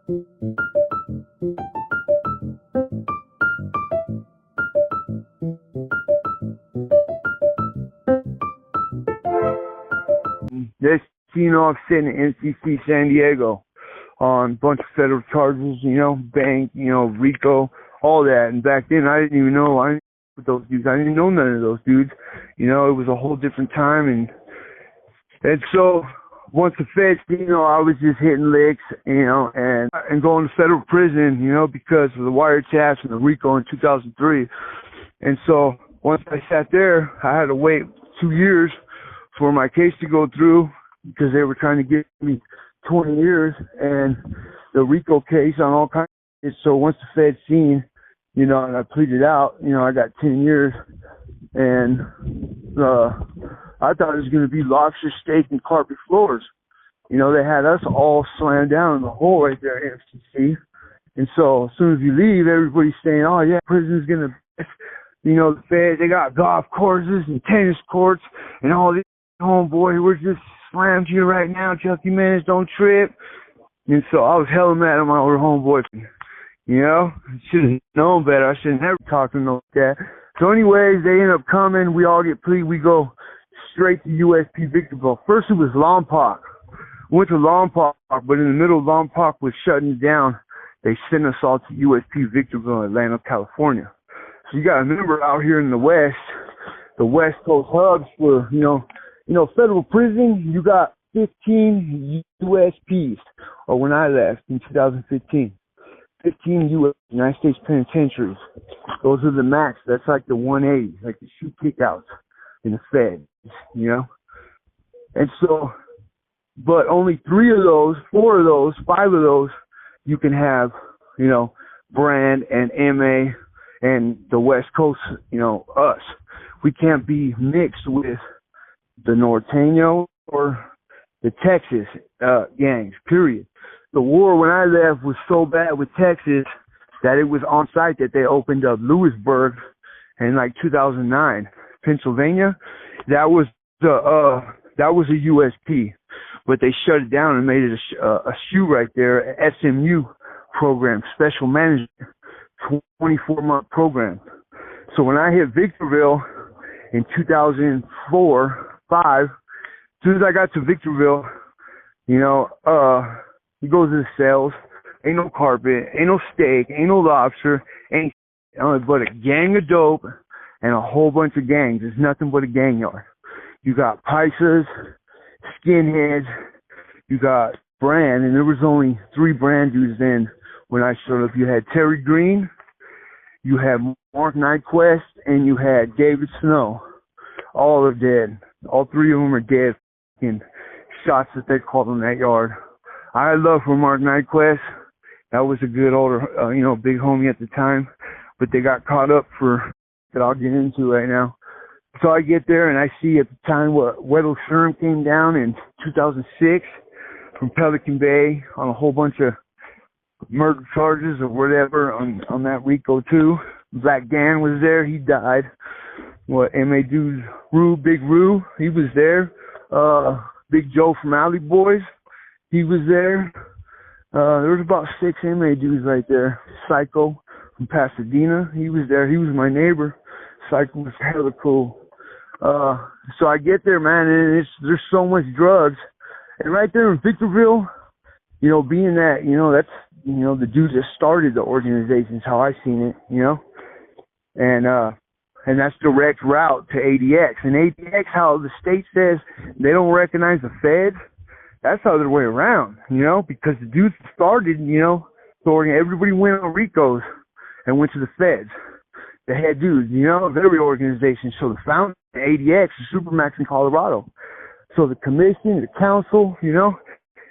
This, I'm sitting in NCC San Diego on a bunch of federal charges, bank, RICO, all that. And back then, I didn't even know those dudes. I didn't know none of those dudes. It was a whole different time. And so once the feds, I was just hitting licks, and going to federal prison, because of the wiretaps and the RICO in 2003. And so once I sat there, I had to wait 2 years for my case to go through because they were trying to give me 20 years and the RICO case on all kinds of shit. So once the feds seen, and I pleaded out, I got 10 years, and I thought it was going to be lobster steak and carpet floors. They had us all slammed down in the hole right there at FCC. And so as soon as you leave, everybody's saying, oh yeah, prison's going to, the feds, they got golf courses and tennis courts and all this. Homeboy, we're just slammed you right now, Chucky Menace, don't trip. And so I was hella mad at my older homeboy. Should have known better. I should have never talked to him like that. So anyways, they end up coming. We all get plead. We go straight to USP Victorville. First it was Lompoc. Went to Lompoc, but in the middle of Lompoc was shutting down. They sent us all to USP Victorville, Atlanta, California. So you got to remember out here in the West Coast hubs for, federal prison, you got 15 USPs, or when I left in 2015, 15 United States penitentiaries. Those are the max. That's like the 180, like the shoot kickouts in the Fed, And so, but only 3 of those, 4 of those, 5 of those, you can have, Brand and MA and the West Coast, us. We can't be mixed with the Norteño or the Texas gangs, period. The war when I left was so bad with Texas that it was on site that they opened up Lewisburg in 2009. Pennsylvania, that was a USP, but they shut it down and made it a SHU right there, a SMU program, special management, 24-month program. So when I hit Victorville in 2004-5, as soon as I got to Victorville, you go to the cells, ain't no carpet, ain't no steak, ain't no lobster, ain't but a gang of dope and a whole bunch of gangs. It's nothing but a gang yard. You got Paisas, skinheads, you got Brand, and there was only 3 Brand dudes then when I showed up. You had Terry Green, you had Mark Nyquist, and you had David Snow. All are dead. All 3 of them are dead. Fucking shots that they called in that yard. I had love for Mark Nyquist. That was a good older, big homie at the time. But they got caught up for that I'll get into right now. So I get there and I see at the time what Weddell Sherm came down in 2006 from Pelican Bay on a whole bunch of murder charges or whatever on that RICO too. Black Dan was there. He died. M.A. Dude's Big Roo, he was there. Big Joe from Alley Boys, he was there. There was about 6 M.A. dudes right there. Psycho from Pasadena, he was there. He was my neighbor. Psycho was hella cool. So I get there, man, and there's so much drugs. And right there in Victorville, being that, that's, the dudes that started the organization is how I seen it, and that's direct route to ADX. And ADX, how the state says they don't recognize the feds, that's the other way around, because the dudes started, so everybody went on RICOs and went to the feds. The head dudes, of every organization. So the founder of ADX is Supermax in Colorado. So the commission, the council,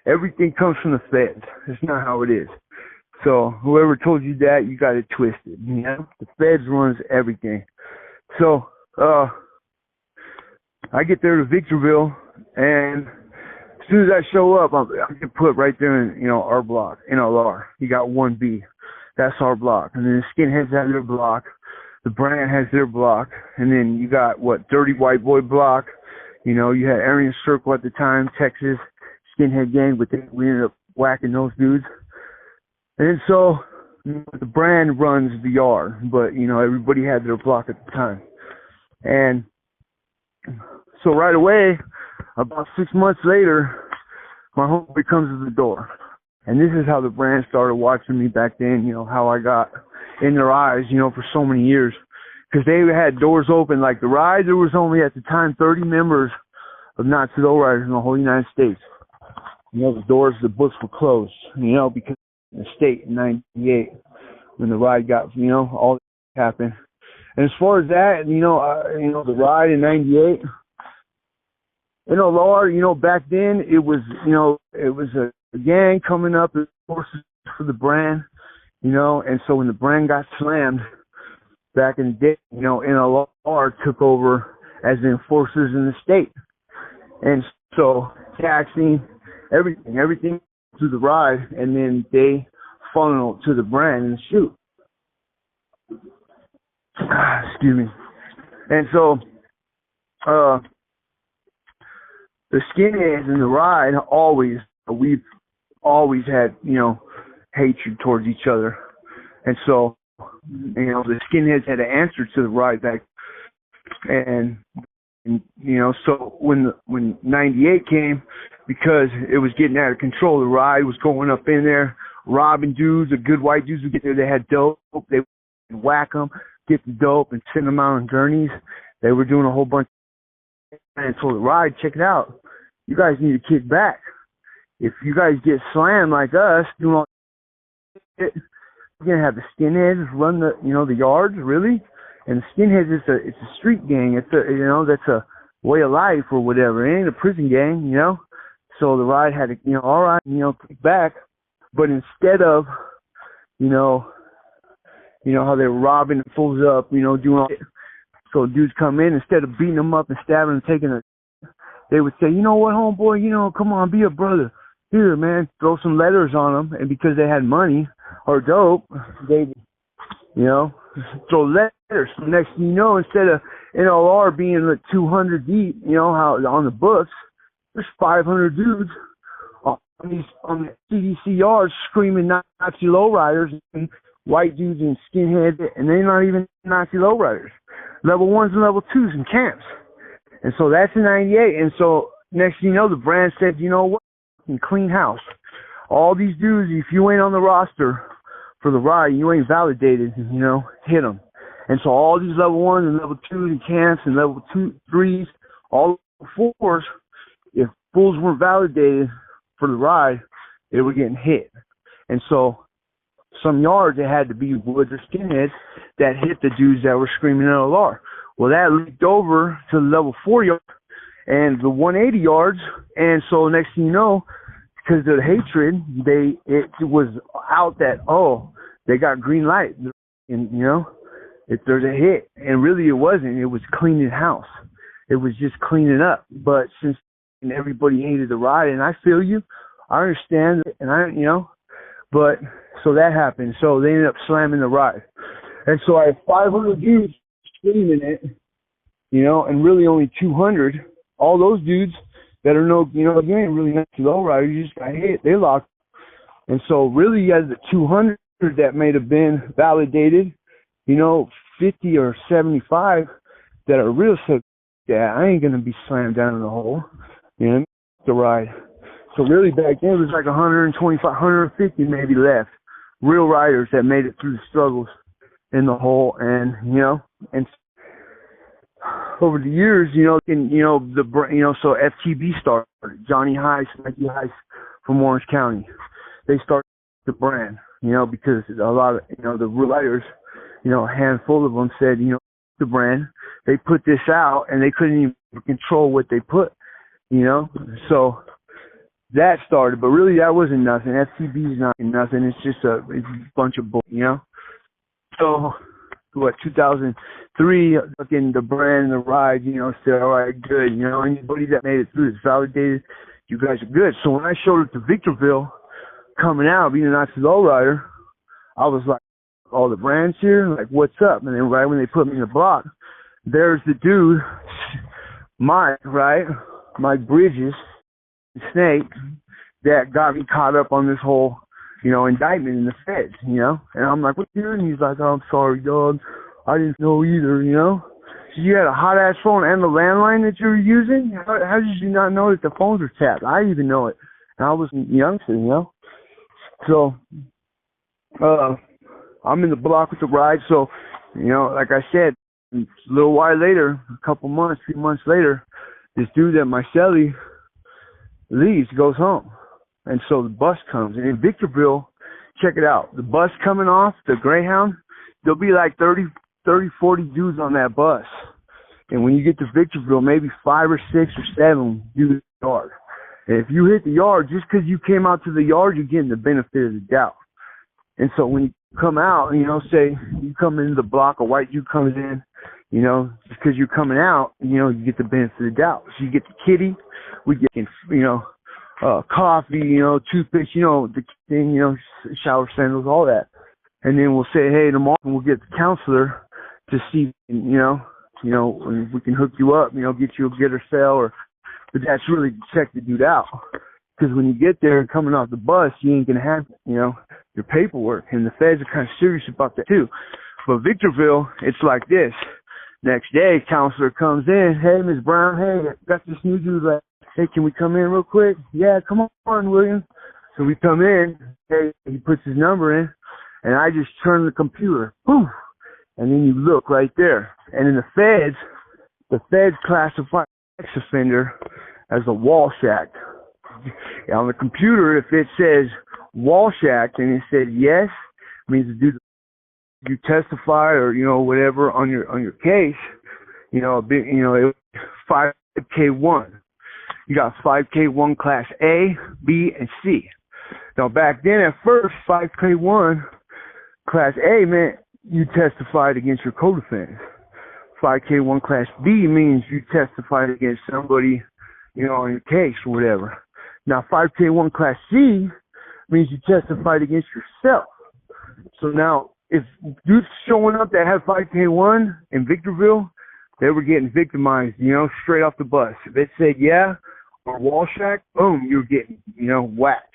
everything comes from the feds. It's not how it is. So whoever told you that, you got it twisted. The feds runs everything. So I get there to Victorville, and as soon as I show up, I get put right there in our block, NLR. You got 1B. That's our block. And then the skinheads have their block. The Brand has their block. And then you got, Dirty White Boy block. You had Aryan Circle at the time, Texas, skinhead gang, but we ended up whacking those dudes. And so the brand runs the yard, but, everybody had their block at the time. And so right away, about 6 months later, my homeboy comes to the door. And this is how the brand started watching me back then, how I got in their eyes, for so many years. Because they had doors open. Like the ride, there was only at the time 30 members of Nazi lowriders in the whole United States. The books were closed, because of the state in 98 when the ride got, all that happened. And as far as that, the ride in 98, Laura, back then it was, it was a gang coming up as forces for the brand, and so when the brand got slammed back in the day, NLR took over as the enforcers in the state. And so taxing, everything to the ride, and then they funnel to the brand and shoot. Excuse me. And so, the skinheads in the ride we've always had, hatred towards each other. And so, the skinheads had to answer to the ride back. And so when 98 came, because it was getting out of control, the ride was going up in there, robbing dudes, the good white dudes would get there, they had dope, they would whack them, get the dope, and send them out on journeys. They were doing a whole bunch. And so the ride, check it out, you guys need to kick back. If you guys get slammed like us, doing all that, we're gonna have the skinheads run the yards, really. And the skinheads, it's a street gang. It's that's a way of life or whatever. It ain't a prison gang, So the ride had to, all right, kick back. But instead of, how they were robbing fools up, doing all that. So dudes come in, instead of beating them up and stabbing them, they would say, you know what, homeboy, come on, be a brother. Here, man, throw some letters on them. And because they had money or dope, they, throw letters. So next thing you know, instead of NLR being like 200 deep, how on the books, there's 500 dudes on the CDC yards screaming Nazi lowriders, and white dudes and skinheads, and they're not even Nazi lowriders. Level 1s and level 2s in camps. And so that's in 98. And so next thing you know, the brand said, you know what, clean house. All these dudes, if you ain't on the roster for the ride, you ain't validated, hit them. And so all these level 1s and level 2s in camps and level 3s, all level 4s, if fools weren't validated for the ride, they were getting hit. And so some yards, it had to be woods or skinheads that hit the dudes that were screaming LR. Well, that leaked over to the level 4 yard and the 180 yards. And so next thing you know, because of the hatred, it was out that, they got green light. And, if there's a hit. And really it wasn't. It was cleaning house. It was just cleaning up. But since everybody hated the ride, and I feel you, I understand, and but so that happened. So they ended up slamming the ride. And so I have 500 dudes screaming it, and really only 200. All those dudes that are you ain't really not too low rider, you just got hit, they locked. And so really you had the 200 that may have been validated, 50 or 75 that are real sick. Yeah, I ain't going to be slammed down in the hole, the ride. So really back then it was like 125, 150 maybe left. Real riders that made it through the struggles in the hole. And, and over the years, so FTB started, Johnny Heiss, Mikey Heiss from Orange County. They started the brand, because a lot of, the real riders, a handful of them said, the brand. They put this out and they couldn't even control what they put, So that started, but really that wasn't nothing. FTB is not nothing. It's just a bunch of bull, So, 2003, looking the brand and the ride, said, all right, good. Anybody that made it through is validated. You guys are good. So when I showed up to Victorville, coming out, being a Nazi lowrider, I was like, all the brands here, like, what's up? And then right when they put me in the block, there's the dude, Mike Bridges, Snake, that got me caught up on this whole, indictment in the feds, And I'm like, what, dude? And he's like, oh, I'm sorry, dog. I didn't know either, So you had a hot-ass phone and the landline that you were using? How did you not know that the phones were tapped? I didn't even know it. And I was a youngster, So, I'm in the block with the ride. So, like I said, a little while later, a couple months, 3 months later, this dude at my celly leaves, goes home. And so the bus comes. And in Victorville, check it out. The bus coming off, the Greyhound, there'll be like 30, 40 dudes on that bus. And when you get to Victorville, maybe 5 or 6 or 7 do the yard. And if you hit the yard, just because you came out to the yard, you're getting the benefit of the doubt. And so when you come out, say you come into the block, a white dude comes in, just because you're coming out, you get the benefit of the doubt. So you get the kitty, we get, coffee, toothpaste, the thing, shower sandals, all that. And then we'll say, hey, tomorrow we'll get the counselor to see, when we can hook you up, get you a getter cell but that's really to check the dude out. Because when you get there and coming off the bus, you ain't going to have, your paperwork. And the feds are kind of serious about that too. But Victorville, it's like this. Next day, counselor comes in. Hey, Ms. Brown, hey, I got this new dude. Like, hey, can we come in real quick? Yeah, come on, William. So we come in. Hey, he puts his number in. And I just turn the computer. Poof. And then you look right there. And in the feds classify sex offender as a Walsh Act. On the computer, if it says Walsh Act and it says yes, means the dude you testify or whatever on your case, a bit, 5K1. You got 5K1 class A, B, and C. Now back then, at first, 5K1 class A meant you testified against your co-defendant. 5K1 class B means you testified against somebody, on your case or whatever. Now 5K1 class C means you testified against yourself. So now, if dudes showing up that had 5K1 in Victorville, they were getting victimized, straight off the bus. If it said yeah or Walsh Act, boom, you were getting, whacked.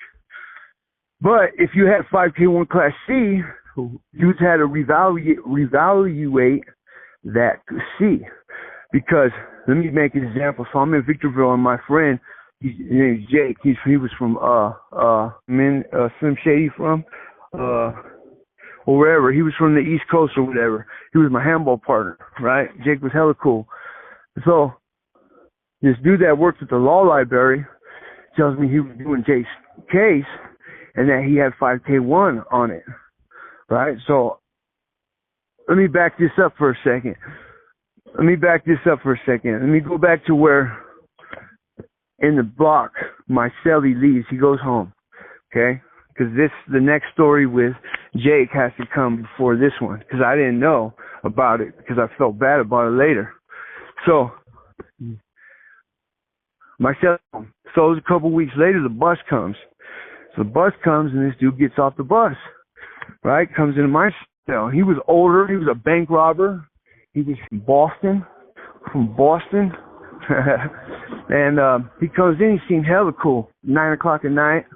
But if you had 5K1 class C, dudes had to reevaluate that C. Because, let me make an example. So I'm in Victorville and my friend, his name is Jake. He was from, Slim Shady or wherever. He was from the East Coast or whatever. He was my handball partner, right? Jake was hella cool. So this dude that works at the law library tells me he was doing Jake's case and that he had 5K1 on it, right? So let me back this up for a second. Let me go back to where in the block my cellie leaves. He goes home, okay? Because the next story with Jake has to come before this one, because I didn't know about it, because I felt bad about it later. So, myself, so it was a couple weeks later, the bus comes. So the bus comes, and this dude gets off the bus, right? Comes into my cell. He was older. He was a bank robber. He was from Boston. And he comes in, he seemed hella cool, 9 o'clock at night.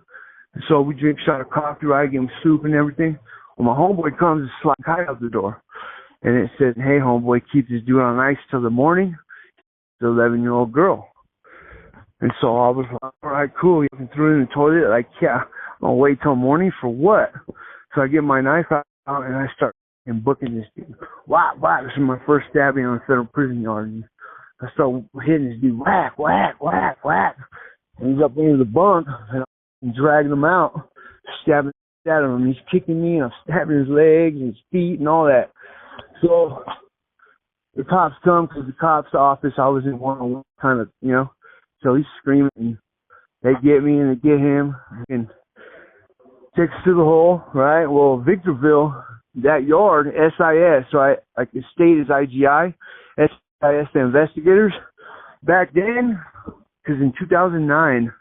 So we drink a shot of coffee, right? Give him soup and everything. Well, my homeboy comes and slides kite out the door. And it says, hey, homeboy, keep this dude on ice till the morning. It's an 11-year-old girl. And so I was like, all right, cool. He threw it in the toilet. Like, yeah, I'm going to wait till morning for what? So I get my knife out and I start booking this dude. Wow. This is my first stabbing on a federal prison yard. And I start hitting this dude. Whack. And he's up into the bunk. And dragging him out, stabbing at him. He's kicking me, and I'm stabbing his legs and his feet and all that. So the cops come, because the cops' office, I was in one-on-one kind of, So he's screaming, and they get me, and they get him, and takes us to the hole, right? Well, Victorville, that yard, SIS, right? Like the state is IGI, SIS, the investigators. Back then, because in 2009,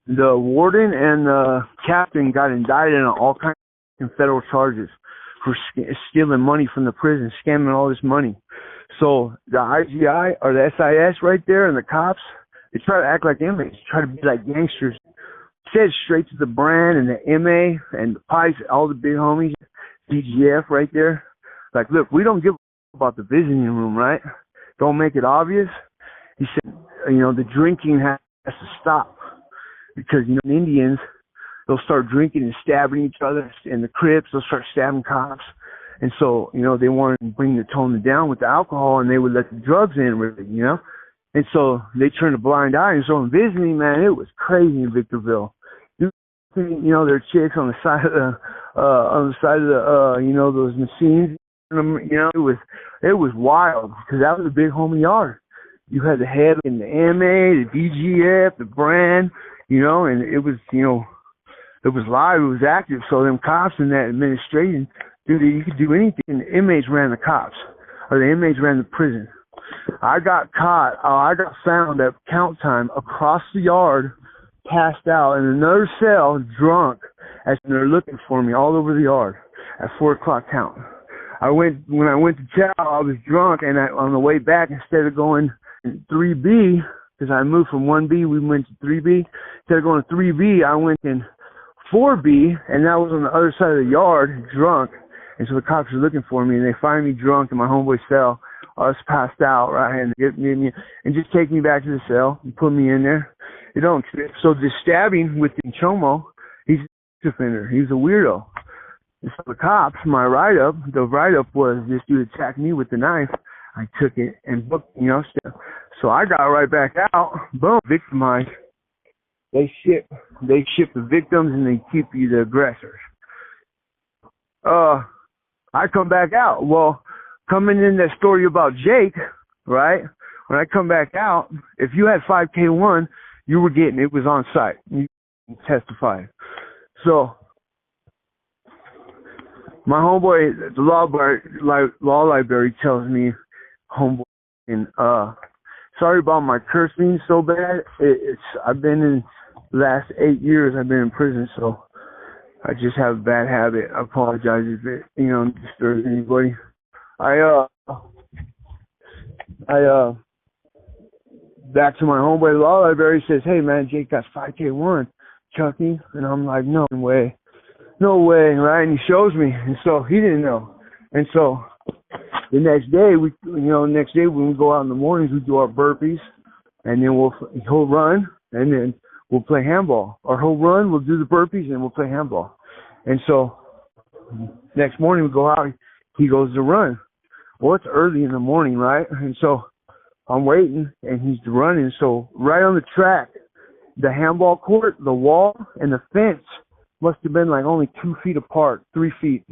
the warden and the captain got indicted on all kinds of federal charges for stealing money from the prison, scamming all this money. So the IGI or the SIS right there and the cops, they try to act like inmates, try to be like gangsters, said straight to the brand and the MA and the Pikes, all the big homies, DGF right there. Like, look, we don't give about the visiting room, right? Don't make it obvious. He said, the drinking has to stop because, Indians, they'll start drinking and stabbing each other. And the Crips, they'll start stabbing cops. And so, they wanted to bring the tone down with the alcohol, and they would let the drugs in, really, And so they turned a blind eye. And so in visiting, man, it was crazy in Victorville. There are chicks on the side of those machines. It was wild because that was a big homie yard. You had the head in the MA, the DGF, the brand, and it was, it was live, it was active. So them cops in that administration, dude, you could do anything. The inmates ran the cops, or the inmates ran the prison. I got found at count time across the yard, passed out in another cell, drunk, as they're looking for me all over the yard at 4 o'clock count. When I went to chow, I was drunk, and on the way back, instead of going 3B, because I moved from 1B, we went to 3B. Instead of going to 3B, I went in 4B, and that was on the other side of the yard, drunk. And so the cops were looking for me, and they find me drunk in my homeboy's cell. I was passed out, right, and get me and just take me back to the cell and put me in there. So the stabbing with the Chomo, he's a offender. He's a weirdo. And so the cops, the write-up was this dude attacked me with the knife. I took it and booked, So I got right back out. Boom, victimized. They ship the victims and they keep you the aggressors. I come back out. Well, coming in that story about Jake, right? When I come back out, if you had 5K1, you were getting it was on site. You testified. So my homeboy, the law library tells me, homeboy, and sorry about my cursing so bad. I've been in the last 8 years. I've been in prison, so I just have a bad habit. I apologize if it disturbs anybody. Back to my homeboy, the law library says, hey man, Jake got 5K1, Chucky, and I'm like, no way, right? And he shows me, and so he didn't know, and so the next day when we go out in the mornings, we do our burpees, and then he'll run, and then we'll play handball, or he'll run, we'll do the burpees, and we'll play handball, and so next morning we go out, he goes to run. Well, it's early in the morning, right? And so I'm waiting, and he's running. So right on the track, the handball court, the wall, and the fence must have been like only 2 feet apart, 3 feet.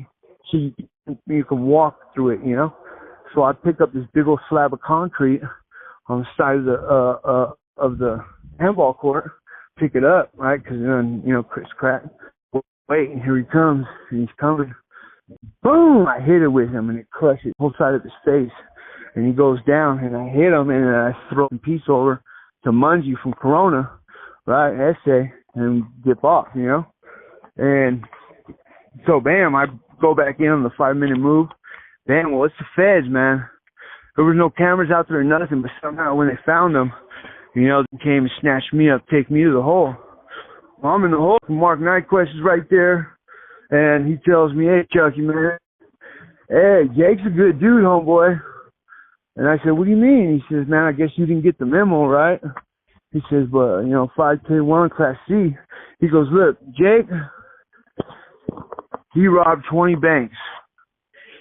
So you can walk through it, So I pick up this big old slab of concrete on the side of the handball court, pick it up, right? Because then, Chris crack. Wait, and here he comes, and he's coming. Boom! I hit it with him, and it crushed the whole side of his face. And he goes down, and I hit him, and I throw a piece over to Mungie from Corona, right, essay, and dip off, And so, bam, I go back in on the 5-minute move. Bam, well, it's the feds, man. There was no cameras out there or nothing, but somehow when they found them, they came and snatched me up, take me to the hole. Well, I'm in the hole. Mark Nyquist is right there. And he tells me, hey, Chucky, man, hey, Jake's a good dude, homeboy. And I said, what do you mean? He says, man, I guess you didn't get the memo, right? He says, but, 5K1, Class C. He goes, look, Jake, he robbed 20 banks.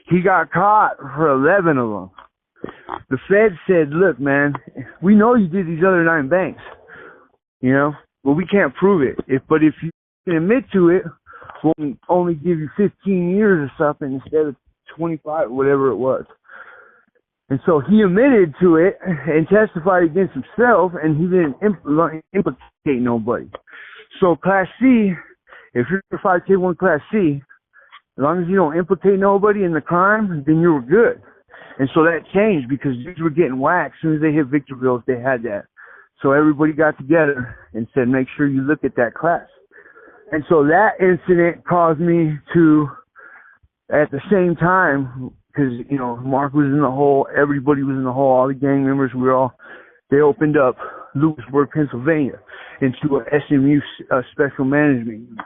He got caught for 11 of them. The Fed said, look, man, we know you did these other 9 banks, but we can't prove it. But if you can admit to it, we'll only give you 15 years or something instead of 25, whatever it was. And so he admitted to it and testified against himself, and he didn't implicate nobody. So Class C, if you're 5K1 Class C, as long as you don't implicate nobody in the crime, then you were good. And so that changed because dudes were getting whacked as soon as they hit Victorville if they had that. So everybody got together and said, make sure you look at that class. And so that incident caused me to, at the same time, because, Mark was in the hole, everybody was in the hole, all the gang members, they opened up Lewisburg, Pennsylvania, into a SMU special management unit.